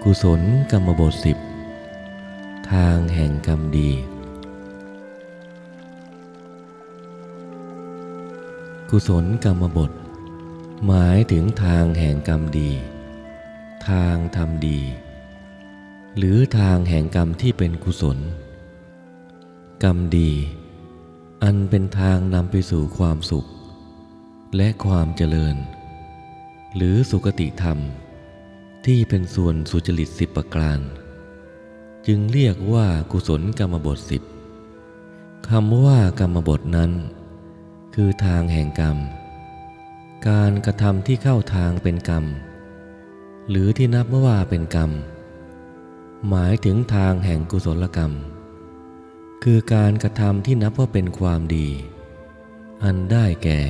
กุศลกรรมบท10ทางแห่งกรรมดีกุศลกรรมบทหมายถึงทางแห่งกรรมดีทางทำดีหรือทางแห่งกรรมที่เป็นกุศลกรรมดีอันเป็นทางนำไปสู่ความสุขและความเจริญหรือสุคติธรรมที่เป็นส่วนสุจริต10ประการจึงเรียกว่ากุศลกรรมบท10คำว่ากรรมบทนั้นคือทางแห่งกรรมการกระทำที่เข้าทางเป็นกรรมหรือที่นับว่าเป็นกรรมหมายถึงทางแห่งกุศลกรรมคือการกระทำที่นับว่าเป็นความดีอันได้แก่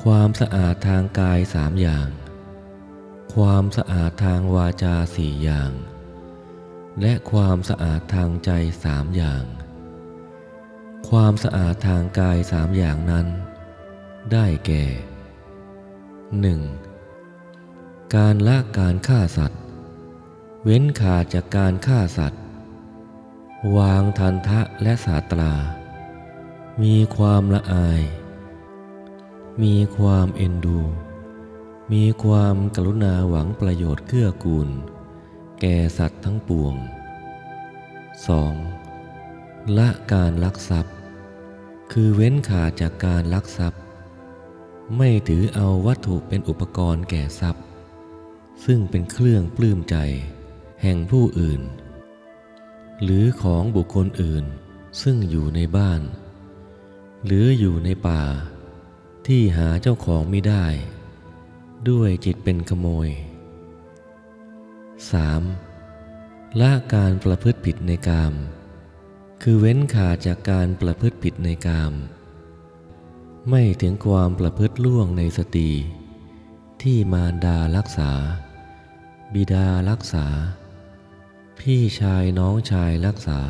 ความสะอาดทางกาย3อย่างความสะอาดทางวาจา4อย่างและความสะอาดทางใจ3อย่างความสะอาดทางกาย3อย่างนั้นได้แก่ 1. การละการฆ่าสัตว์เว้นขาดจากการฆ่าสัตว์วางทันทะและศาตรามีความละอายมีความเอ็นดูมีความกรุณาหวังประโยชน์เกื้อกูลแก่สัตว์ทั้งปวง 2. ละการลักทรัพย์คือเว้นขาดจากการลักทรัพย์ไม่ถือเอาวัตถุเป็นอุปกรณ์แก่ทรัพย์ซึ่งเป็นเครื่องปลื้มใจแห่งผู้อื่นหรือของบุคคลอื่นซึ่งอยู่ในบ้านหรืออยู่ในป่าที่หาเจ้าของไม่ได้ด้วยจิตเป็นขโมย 3. ละการประพฤติผิดในกามคือเว้นขาดจากการประพฤติผิดในกามไม่ถึงความประพฤติล่วงในสตรีที่มารดารักษาบิดารักษาพี่ชายน้องชายรักษา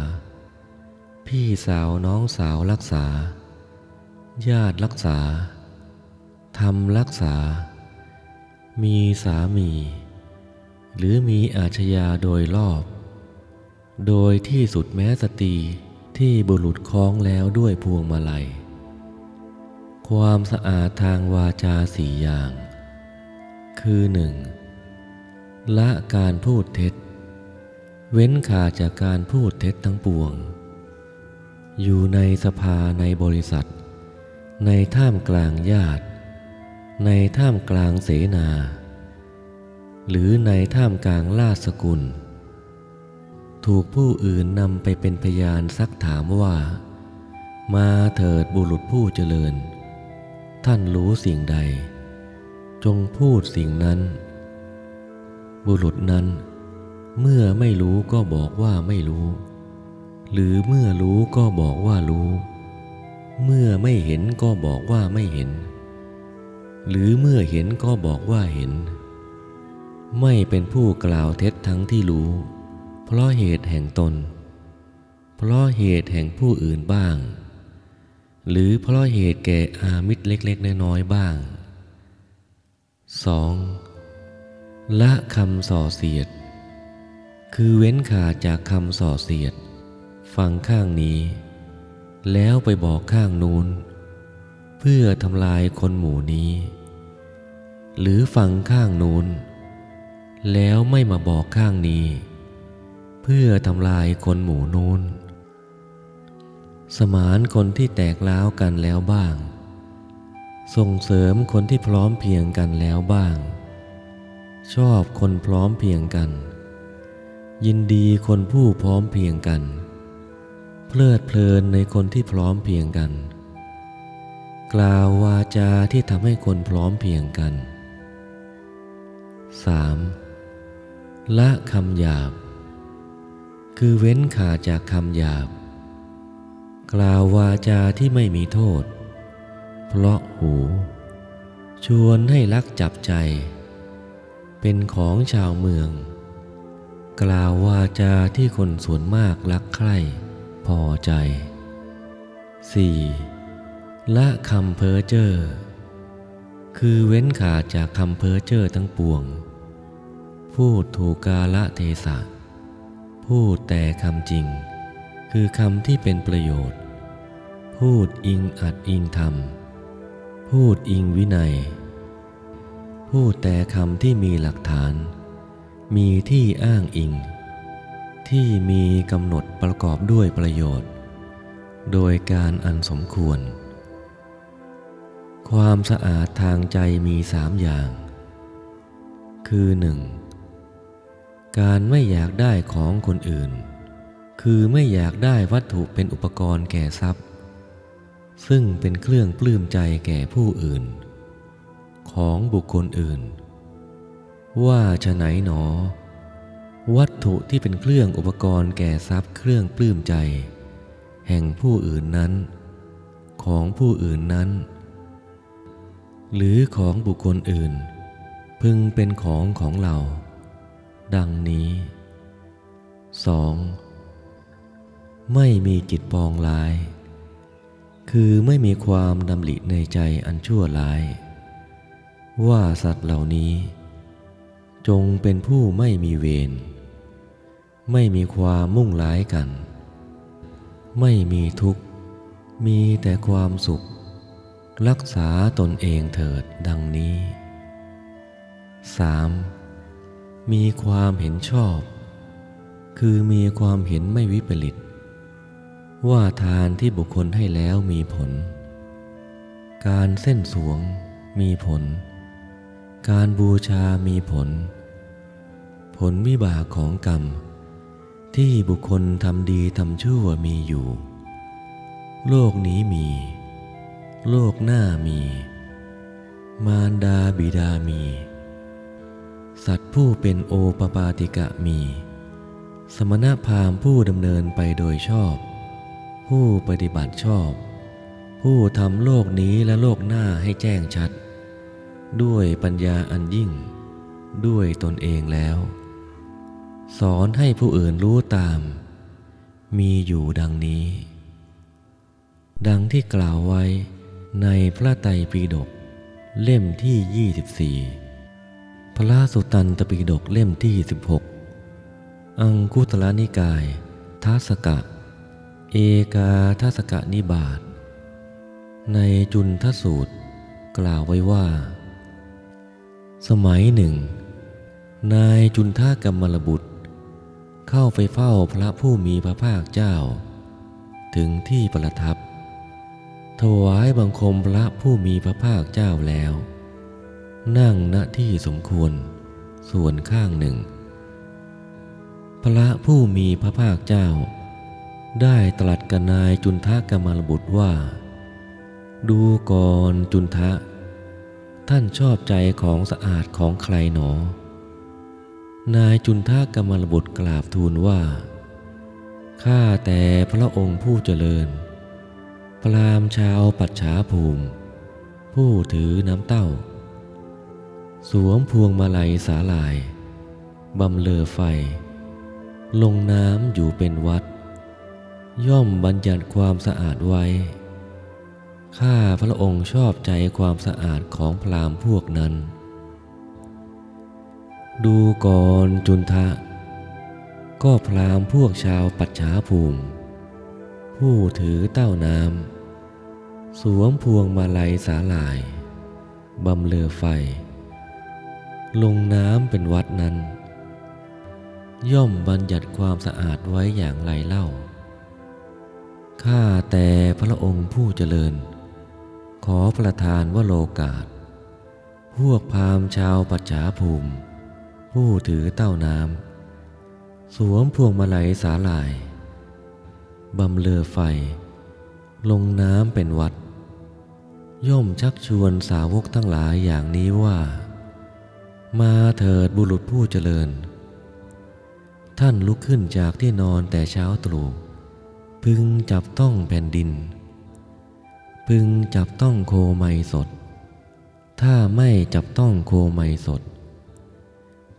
พี่สาวน้องสาวรักษาญาติรักษาธรรมรักษามีสามีหรือมีอาชญาโดยรอบโดยที่สุดแม้สตรีที่บุรุษคล้องแล้วด้วยพวงมาลัยความสะอาดทางวาจา4อย่างคือ 1. ละการพูดเท็จเว้นขาดจากการพูดเท็จทั้งปวงอยู่ในสภาในบริษัทในท่ามกลางญาติในท่ามกลางเสนาหรือในท่ามกลางราชสกุลถูกผู้อื่นนำไปเป็นพยานซักถามว่ามาเถิดบุรุษผู้เจริญท่านรู้สิ่งใดจงพูดสิ่งนั้นบุรุษนั้นเมื่อไม่รู้ก็บอกว่าไม่รู้หรือเมื่อรู้ก็บอกว่ารู้เมื่อไม่เห็นก็บอกว่าไม่เห็นหรือเมื่อเห็นก็บอกว่าเห็นไม่เป็นผู้กล่าวเท็จทั้งที่รู้เพราะเหตุแห่งตนเพราะเหตุแห่งผู้อื่นบ้างหรือเพราะเหตุแก่อามิตรเล็กๆน้อยๆบ้าง 2. ละคำส่อเสียดคือเว้นขาดจากคำส่อเสียดฟังข้างนี้แล้วไปบอกข้างนู้นเพื่อทำลายคนหมู่นี้หรือฟังข้างนู้นแล้วไม่มาบอกข้างนี้เพื่อทำลายคนหมู่นู้นสมานคนที่แตกร้าวกันแล้วบ้างส่งเสริมคนที่พร้อมเพรียงกันแล้วบ้างชอบคนพร้อมเพรียงกันยินดีคนผู้พร้อมเพรียงกันเพลิดเพลินในคนที่พร้อมเพรียงกันกล่าววาจาที่ทำให้คนพร้อมเพรียงกัน 3. ละคำหยาบคือเว้นขาดจากคำหยาบกล่าววาจาที่ไม่มีโทษเพราะหูชวนให้ลักจับใจเป็นของชาวเมืองกล่าววาจาที่คนส่วนมากรักใคร่พอใจ 4. ละคำเพ้อเจ้อคือเว้นขาดจากคำเพ้อเจ้อทั้งปวง พูดถูกกาลเทศะพูดแต่คำจริงคือคำที่เป็นประโยชน์พูดอิงอัดอิงธรรมพูดอิงวินัยพูดแต่คำที่มีหลักฐานมีที่อ้างอิงที่มีกำหนดประกอบด้วยประโยชน์โดยการอันสมควรความสะอาดทางใจมี3 อย่างคือ 1. การไม่อยากได้ของคนอื่นคือไม่อยากได้วัตถุเป็นอุปกรณ์แก่ทรัพย์ซึ่งเป็นเครื่องปลื้มใจแก่ผู้อื่นของบุคคลอื่นว่าฉะไหนหนอวัตถุที่เป็นเครื่องอุปกรณ์แก่ทรัพย์เครื่องปลื้มใจแห่งผู้อื่นนั้นของผู้อื่นนั้นหรือของบุคคลอื่นพึงเป็นของเราดังนี้ 2. ไม่มีจิตปองร้ายคือไม่มีความดำริในใจอันชั่วร้ายว่าสัตว์เหล่านี้จงเป็นผู้ไม่มีเวรไม่มีความมุ่งร้ายกันไม่มีทุกข์มีแต่ความสุขรักษาตนเองเถิดดังนี้ 3. มีความเห็นชอบคือมีความเห็นไม่วิปริตว่าทานที่บุคคลให้แล้วมีผลการเส้นสวงมีผลการบูชามีผลผลวิบากของกรรมที่บุคคลทำดีทำชั่วมีอยู่โลกนี้มีโลกหน้ามีมารดาบิดามีสัตว์ผู้เป็นโอปปาติกะมีสมณพราหมณ์ผู้ดำเนินไปโดยชอบผู้ปฏิบัติชอบผู้ทำโลกนี้และโลกหน้าให้แจ้งชัดด้วยปัญญาอันยิ่งด้วยตนเองแล้วสอนให้ผู้อื่นรู้ตามมีอยู่ดังนี้ดังที่กล่าวไว้ในพระไตรปิฎกเล่มที่24พระสุตตันตปิฎกเล่มที่16อังคุตรนิกายทัสกะเอกาทัสกะนิบาตในจุนทสูตรกล่าวไว้ว่าสมัยหนึ่งนายจุนทกัมมลบุตรเข้าไปเฝ้าพระผู้มีพระภาคเจ้าถึงที่ประทับถวายบังคมพระผู้มีพระภาคเจ้าแล้วนั่งณที่สมควรส่วนข้างหนึ่งพระผู้มีพระภาคเจ้าได้ตรัสกับนายจุนทกัมมลบุตรว่าดูก่อนจุนทะท่านชอบใจของสะอาดของใครหนอนายจุนทกัมมลบุตรกราบทูลว่าข้าแต่พระองค์ผู้เจริญพราหมณ์ชาวปัจฉาภูมิผู้ถือน้ำเต้าสวมพวงมาลัยสาลายบำเลอไฟลงน้ำอยู่เป็นวัดย่อมบัญญัติความสะอาดไว้ข้าพระองค์ชอบใจความสะอาดของพราหมณ์พวกนั้นดูก่อนจุนทะก็พราหมณ์พวกชาวปัจฉาภูมิผู้ถือเต้าน้ำสวมพวงมาลัยสาลายบำเลอไฟลงน้ำเป็นวัดนั้นย่อมบัญญัติความสะอาดไว้อย่างไรเล่าข้าแต่พระองค์ผู้เจริญขอประทานวโรกาสพวกพราหมณ์ชาวปัจฉาภูมิผู้ถือเต้าน้ำสวมพวงมาลัยสาลายบำเลอไฟลงน้ำเป็นวัดย่อมชักชวนสาวกทั้งหลายอย่างนี้ว่ามาเถิดบุรุษผู้เจริญท่านลุกขึ้นจากที่นอนแต่เช้าตรู่พึงจับต้องแผ่นดินพึงจับต้องโคไมสดถ้าไม่จับต้องโคไมสด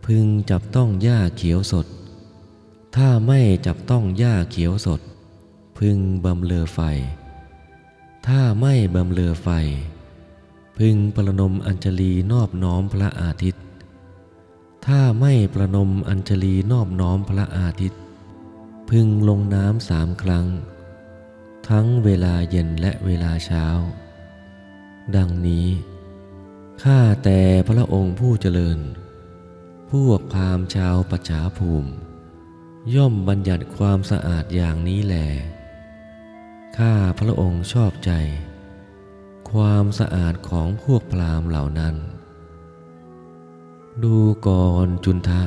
พึงจับต้องหญ้าเขียวสดถ้าไม่จับต้องหญ้าเขียวสดพึงบำเลอไฟถ้าไม่บำเลอไฟพึงประนมอัญชลีนอบน้อมพระอาทิตย์ ถ้าไม่ประนมอัญชลีนอบน้อมพระอาทิตย์พึงลงน้ำ3 ครั้งทั้งเวลาเย็นและเวลาเช้าดังนี้ข้าแต่พระองค์ผู้เจริญพวกพราหมณ์ชาวปัจฉาภูมิย่อมบัญญัติความสะอาดอย่างนี้แลข้าพระองค์ชอบใจความสะอาดของพวกพราหมณ์เหล่านั้นดูก่อนจุนทะ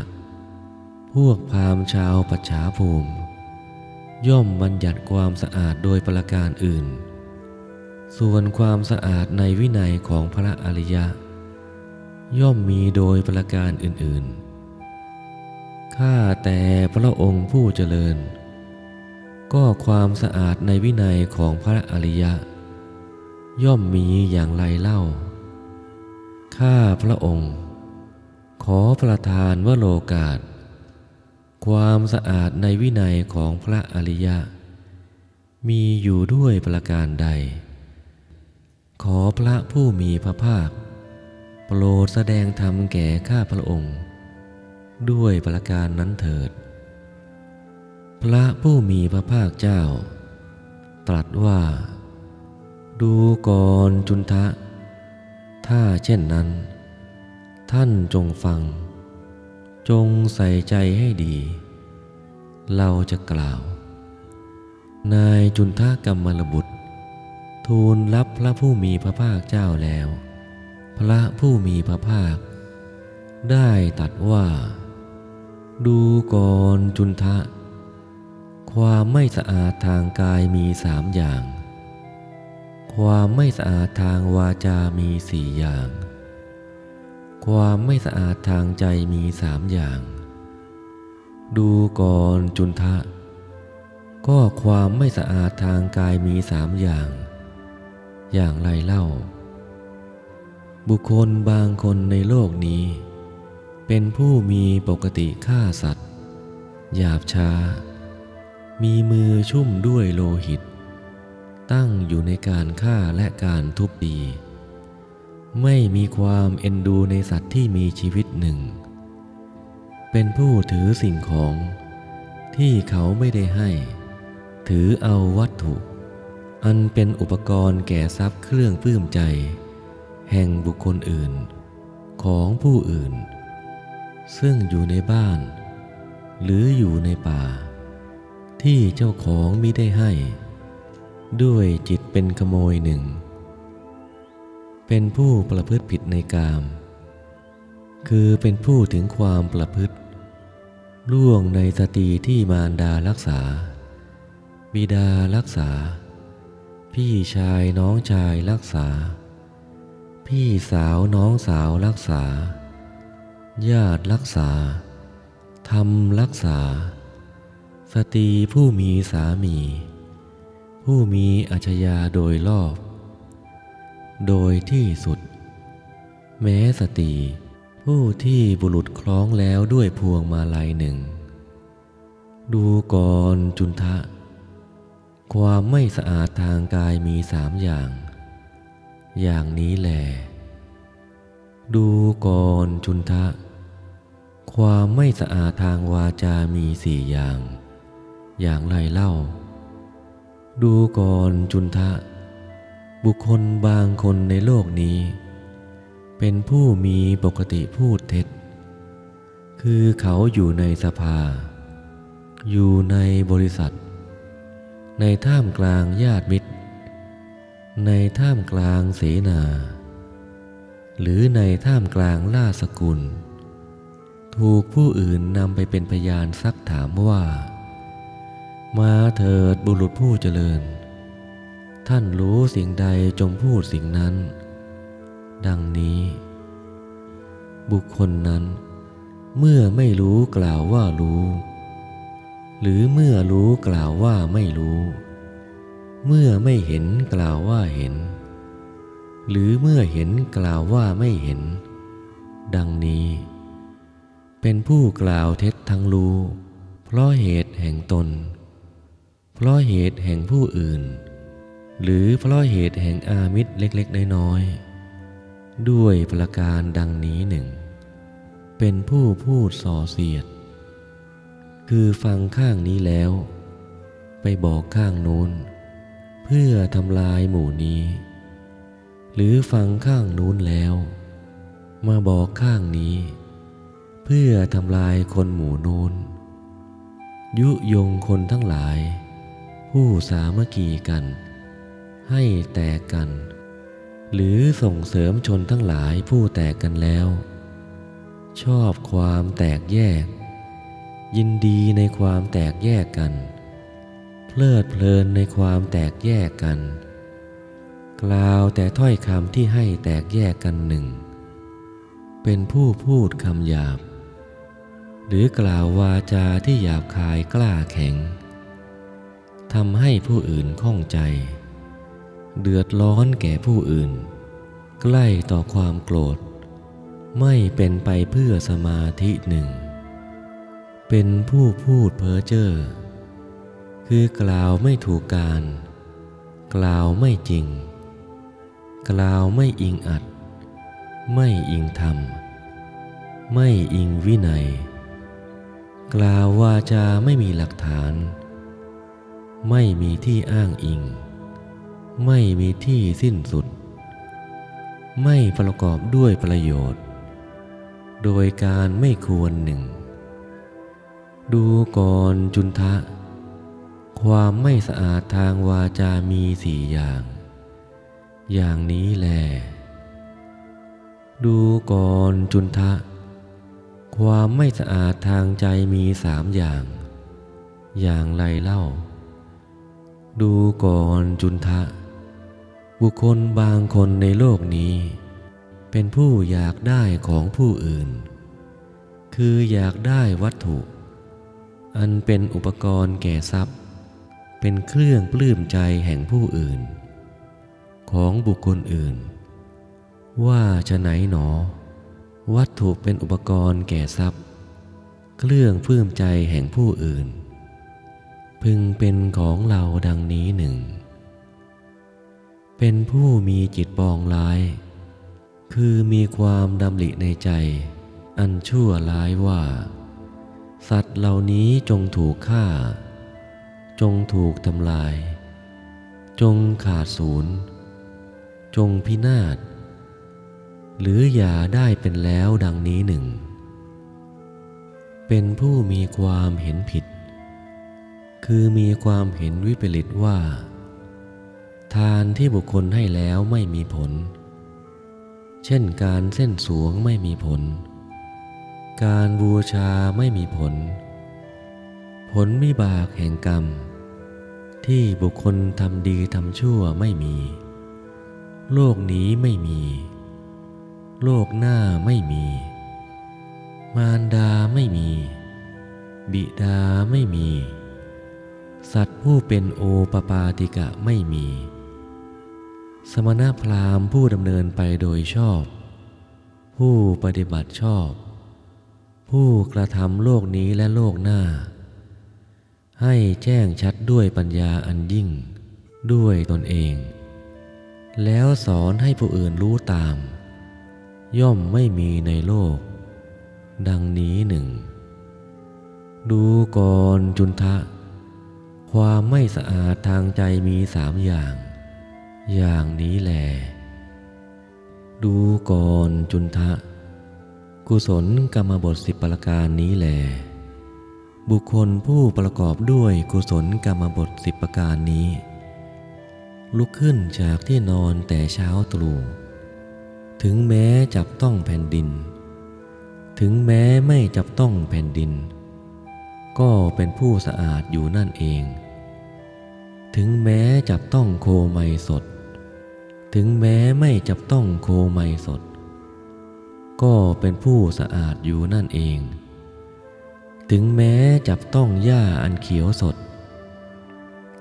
พวกพราหมณ์ชาวปัจฉาภูมิย่อมบัญญัติความสะอาดโดยประการอื่นส่วนความสะอาดในวินัยของพระอริยะย่อมมีโดยประการอื่นๆข้าแต่พระองค์ผู้เจริญก็ความสะอาดในวินัยของพระอริยะย่อมมีอย่างไรเล่าข้าพระองค์ขอประทานวโรกาสความสะอาดในวินัยของพระอริยะมีอยู่ด้วยประการใดขอพระผู้มีพระภาคโปรดแสดงธรรมแก่ข้าพระองค์ด้วยประการนั้นเถิดพระผู้มีพระภาคเจ้าตรัสว่าดูก่อนจุนทะถ้าเช่นนั้นท่านจงฟังจงใส่ใจให้ดีเราจะกล่าวนายจุนทะกัมมลบุตรทูลรับพระผู้มีพระภาคเจ้าแล้วพระผู้มีพระภาคได้ตรัสว่าดูก่อนจุนทะความไม่สะอาดทางกายมี3 อย่างความไม่สะอาดทางวาจามี4 อย่างความไม่สะอาดทางใจมี3 อย่างดูก่อนจุนทะก็ความไม่สะอาดทางกายมี3 อย่างอย่างไรเล่าบุคคลบางคนในโลกนี้เป็นผู้มีปกติฆ่าสัตว์หยาบช้ามีมือชุ่มด้วยโลหิตตั้งอยู่ในการฆ่าและการทุบตีไม่มีความเอ็นดูในสัตว์ที่มีชีวิตหนึ่งเป็นผู้ถือสิ่งของที่เขาไม่ได้ให้ถือเอาวัตถุอันเป็นอุปกรณ์แก่ทรัพย์เครื่องปลื้มใจแห่งบุคคลอื่นของผู้อื่นซึ่งอยู่ในบ้านหรืออยู่ในป่าที่เจ้าของมิได้ให้ด้วยจิตเป็นขโมยหนึ่งเป็นผู้ประพฤติผิดในกามคือเป็นผู้ถึงความประพฤติล่วงในสตรีที่มารดารักษาบิดารักษาพี่ชายน้องชายรักษาพี่สาวน้องสาวรักษาญาติรักษาธรรมรักษาสตรีผู้มีสามีผู้มีอัจฉริยะโดยรอบโดยที่สุดแม้สตรีผู้ที่บุรุษคล้องแล้วด้วยพวงมาลัยหนึ่งดูก่อนจุนทะความไม่สะอาดทางกายมี3 อย่างอย่างนี้แลดูก่อนจุนทะความไม่สะอาดทางวาจามี4 อย่างอย่างไรเล่าดูก่อนจุนทะบุคคลบางคนในโลกนี้เป็นผู้มีปกติพูดเท็จคือเขาอยู่ในสภาอยู่ในบริษัทในท่ามกลางญาติมิตรในท่ามกลางเสนาหรือในท่ามกลางราชสกุลถูกผู้อื่นนำไปเป็นพยานซักถามว่ามาเถิดบุรุษผู้เจริญท่านรู้สิ่งใดจงพูดสิ่งนั้นดังนี้บุคคลนั้นเมื่อไม่รู้กล่าวว่ารู้หรือเมื่อรู้กล่าวว่าไม่รู้เมื่อไม่เห็นกล่าวว่าเห็นหรือเมื่อเห็นกล่าวว่าไม่เห็นดังนี้เป็นผู้กล่าวเท็จทั้งรู้เพราะเหตุแห่งตนเพราะเหตุแห่งผู้อื่นหรือเพราะเหตุแห่งอามิตรเล็กๆน้อยๆด้วยประการดังนี้หนึ่ง เป็นผู้พูดส่อเสียดคือฟังข้างนี้แล้วไปบอกข้างโน้นเพื่อทำลายหมู่นี้หรือฟังข้างนู้นแล้วมาบอกข้างนี้เพื่อทำลายคนหมู่โน้นยุยงคนทั้งหลายผู้สามัคคีกันให้แตกกันหรือส่งเสริมชนทั้งหลายผู้แตกกันแล้วชอบความแตกแยกยินดีในความแตกแยกกันเพลิดเพลินในความแตกแยกกันกล่าวแต่ถ้อยคำที่ให้แตกแยกกันหนึ่งเป็นผู้พูดคำหยาบหรือกล่าววาจาที่หยาบคายกล้าแข็งทำให้ผู้อื่นข้องใจเดือดร้อนแก่ผู้อื่นใกล้ต่อความโกรธไม่เป็นไปเพื่อสมาธิหนึ่งเป็นผู้พูดเพ้อเจ้อคือกล่าวไม่ถูกการกล่าวไม่จริงกล่าวไม่อิงอัตไม่อิงธรรมไม่อิงวินัยกล่าววาจาไม่มีหลักฐานไม่มีที่อ้างอิงไม่มีที่สิ้นสุดไม่ประกอบด้วยประโยชน์โดยการไม่ควรหนึ่งดูก่อนจุนทะความไม่สะอาดทางวาจามีสี่อย่างนี้แลดูก่อนจุนทะความไม่สะอาดทางใจมี3 อย่างไรเล่าดูก่อนจุนทะบุคคลบางคนในโลกนี้เป็นผู้อยากได้ของผู้อื่นคืออยากได้วัตถุอันเป็นอุปกรณ์แก่ทรัพย์เป็นเครื่องปลื้มใจแห่งผู้อื่นของบุคคลอื่นว่าฉะไหนหนอวัตถุเป็นอุปกรณ์แก่ทรัพย์เครื่องปลื้มใจแห่งผู้อื่นพึงเป็นของเราดังนี้หนึ่งเป็นผู้มีจิตปองร้ายคือมีความดำริในใจอันชั่วร้ายว่าสัตว์เหล่านี้จงถูกฆ่าจงถูกทำลายจงขาดสูญจงพินาศหรืออย่าได้เป็นแล้วดังนี้หนึ่งเป็นผู้มีความเห็นผิดคือมีความเห็นวิปริตว่าทานที่บุคคลให้แล้วไม่มีผลเช่นการเส้นสวงไม่มีผลการบูชาไม่มีผลผลวิบากแห่งกรรมที่บุคคลทำดีทำชั่วไม่มีโลกนี้ไม่มีโลกหน้าไม่มีมารดาไม่มีบิดาไม่มีสัตว์ผู้เป็นโอปปาติกะไม่มีสมณพราหมณ์ผู้ดำเนินไปโดยชอบผู้ปฏิบัติชอบผู้กระทำโลกนี้และโลกหน้าให้แจ้งชัดด้วยปัญญาอันยิ่งด้วยตนเองแล้วสอนให้ผู้อื่นรู้ตามย่อมไม่มีในโลกดังนี้หนึ่งดูก่อนจุนทะความไม่สะอาดทางใจมี3 อย่างนี้แลดูก่อนจุนทะกุศลกรรมบท10 ประการนี้แลบุคคลผู้ประกอบด้วยกุศลกรรมบท10 ประการนี้ลุกขึ้นจากที่นอนแต่เช้าตรู่ถึงแม้จับต้องแผ่นดินถึงแม้ไม่จับต้องแผ่นดินก็เป็นผู้สะอาดอยู่นั่นเองถึงแม้จับต้องโคไมสดถึงแม้ไม่จับต้องโคไมสดก็เป็นผู้สะอาดอยู่นั่นเองถึงแม้จับต้องหญ้าอันเขียวสด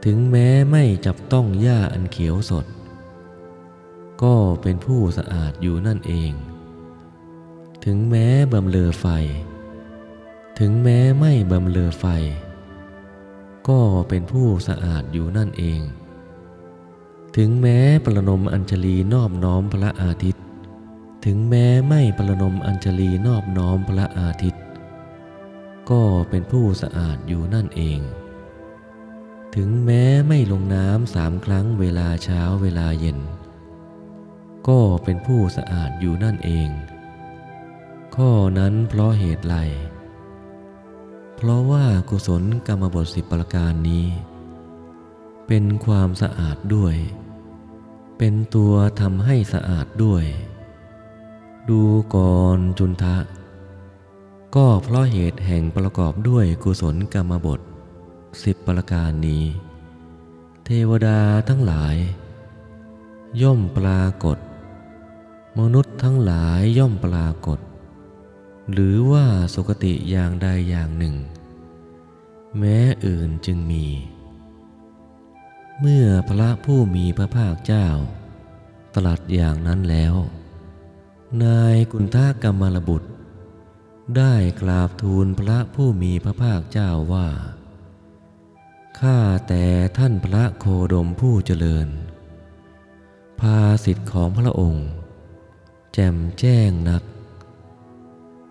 ถึงแม้ไม่จับต้องหญ้าอันเขียวสดก็เป็นผู้สะอาดอยู่นั่นเองถึงแม้บำเรอไฟถึงแม้ไม่บำเรอไฟก็เป็นผู้สะอาดอยู่นั่นเองถึงแม้ประนมอัญชลีนอบน้อมพระอาทิตย์ ถึงแม้ไม่ประนมอัญชลีนอบน้อมพระอาทิตย์ก็เป็นผู้สะอาดอยู่นั่นเองถึงแม้ไม่ลงน้ำ3 ครั้งเวลาเช้าเวลาเย็นก็เป็นผู้สะอาดอยู่นั่นเองข้อนั้นเพราะเหตุไรเพราะว่ากุศลกรรมบท10 ประการนี้เป็นความสะอาดด้วยเป็นตัวทำให้สะอาดด้วยดูก่อนจุนทะก็เพราะเหตุแห่งประกอบด้วยกุศลกรรมบท10 ประการนี้เทวดาทั้งหลายย่อมปรากฏมนุษย์ทั้งหลายย่อมปรากฏหรือว่าสุคติอย่างใดอย่างหนึ่งแม้อื่นจึงมีเมื่อพระผู้มีพระภาคเจ้าตรัสอย่างนั้นแล้วนายกุณฑกัมมลบุตรได้กราบทูลพระผู้มีพระภาคเจ้าว่าข้าแต่ท่านพระโคดมผู้เจริญภาสิทธิ์ของพระองค์แจ่มแจ้งนัก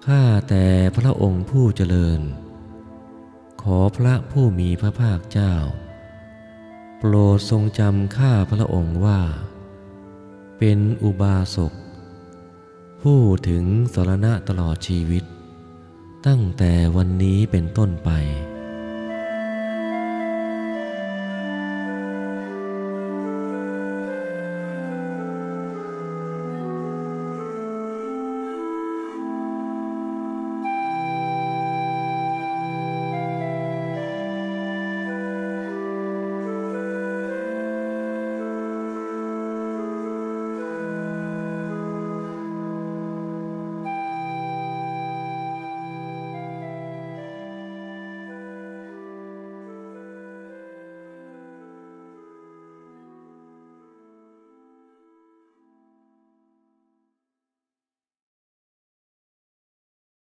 ข้าแต่พระองค์ผู้เจริญขอพระผู้มีพระภาคเจ้าโปรดทรงจำข้าพระองค์ว่าเป็นอุบาสกผู้ถึงสรณะตลอดชีวิตตั้งแต่วันนี้เป็นต้นไป